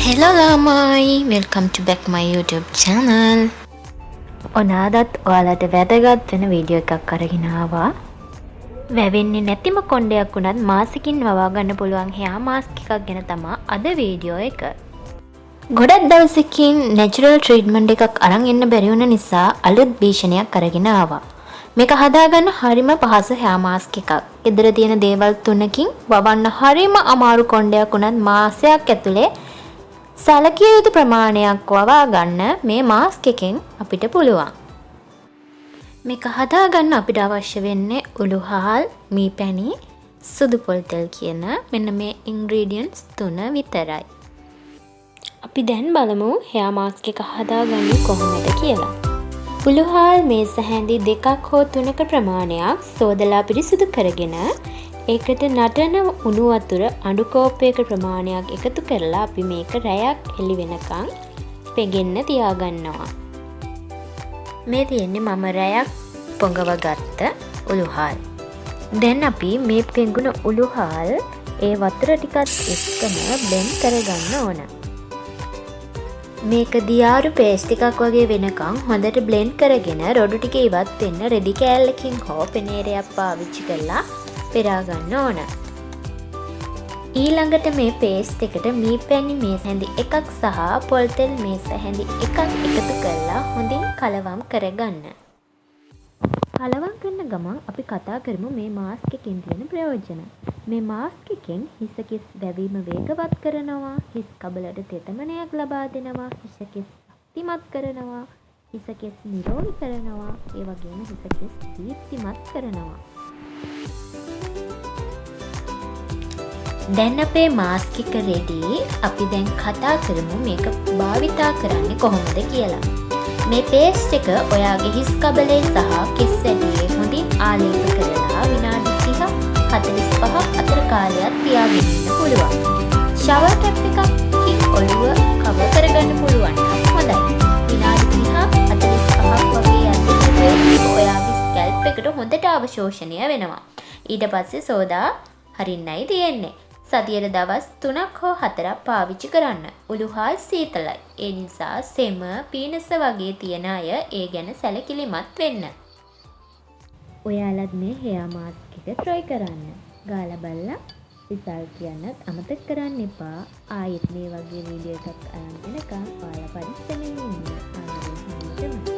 Hello lamai, welcome to back my YouTube channel. ඔනාදත් ඔයාලට වැදගත් වෙන වීඩියෝ එකක් අරගෙන ආවා. වැවෙන්නේ නැතිම කොණ්ඩයක් වුණත් මාසෙකින් වවා ගන්න පුළුවන් hair mask එකක් ගැන තමයි අද වීඩියෝ එක. ගොඩක් දවසකින් natural treatment එකක් අරන් එන්න බැරි වුණ නිසා අලුත් භීෂණයක් අරගෙන ආවා. මේක හදාගන්න හරිම පහසු hair mask එකක්. ගෙදර තියෙන දේවල් තුනකින් වවන්න හරිම අමාරු කොණ්ඩයක් වුණත් මාසයක් ඇතුලේ සැලකිය යුතු ප්‍රමාණයක් වවා ගන්න මේ මාස්ක් එකෙන් අපිට පුළුවන්. මේක හදාගන්න අපිට අවශ්‍ය වෙන්නේ උළුහාල්, මී පැණි, සුදු පොල් තෙල් කියන මෙන්න මේ ඉන්ග්‍රීඩියන්ට්ස් තුන විතරයි. අපි දැන් බලමු hair mask එක හදාගන්නේ කොහොමද කියලා. උළුහාල් මේස හැඳි 2ක් හෝ 3ක ප්‍රමාණයක් සෝදලා පිරිසිදු කරගෙන ඒකට නටන උණු වතුර අඬු කෝප්පයක ප්‍රමාණයක් එකතු කරලා අපි මේක රැයක් එළි වෙනකන් පෙගෙන්න තියාගන්නවා. මේ තියෙන්නේ මම රැයක් පොඟව ගත්ත උළුහාල්. දැන් අපි මේ පෙඟුන උළුහාල් ඒ වතුර ටිකත් එක්කම බ්ලෙන්ඩ් කරගන්න ඕන. මේක දියාරු පේස්ට් එකක් වගේ වෙනකන් හොඳට බ්ලෙන්ඩ් කරගෙන රොඩු ටික ඉවත් වෙන්න රෙදි කෑල්ලකින් හෝ පෙනේරයක් පාවිච්චි කරලා පෙරා ගන්න ඕන. ඊළඟට මේ පේස්ට් එකට මී පැණි මේස හැඳි එකක් සහ පොල් තෙල් මේස හැඳි එකක් එකතු කරලා හොඳින් කලවම් කරගන්න. කලවම් කරන ගමන් අපි කතා කරමු මේ මාස්ක් එකෙන් තියෙන ප්‍රයෝජන. මේ මාස්ක් එකෙන් හිස කෙස් වැවීම වේගවත් කරනවා, හිස් කබලට තෙතමනයක් ලබා දෙනවා, හිස කෙස් ශක්තිමත් කරනවා, හිස කෙස් නිරෝධ කරනවා, ඒ වගේම හිස කෙස් දීප්තිමත් කරනවා. දැන් අපේ මාස්ක් එක රෙඩි. අපි දැන් කතා කරමු මේක භාවිතා කරන්නේ කොහොමද කියලා. මේ පේස්ට් එක ඔයාගේ හිස් කබලේ සහ කෙස් ඇටයේ හොඳින් ආලේප කරලා විනාඩි 30-45ක් අතර කාලයක් තියාගෙන ඉන්න පුළුවන්. ෂවර් කැප් එකකින් ඔළුව කවර් කරගන්න පුළුවන් නම් හොඳයි. විනාඩි 30-45ක් වගේ යද්දී ඔයාගේ ස්කැල්ප් එකට හොඳට අවශෝෂණය වෙනවා. ඊට පස්සේ සෝදා හරින්නයි තියෙන්නේ. සතියේ දවස් 3ක් හෝ 4ක් පාවිච්චි කරන්න. උළුහාල් සීතලයි. ඒ නිසා සෙම, පීනස වගේ තියන අය ඒ ගැන සැලකිලිමත් වෙන්න. ඔයාලත් මේ hair mask එක try කරන්න. ගාලා බලලා රිසල්ට් කියන්නත් අමතක කරන්න එපා. ආයෙත් මේ වගේ වීඩියෝ එකක් අරන් එනකම් ඔයාලා පරිස්සමෙන් ඉන්න. ආයෙත්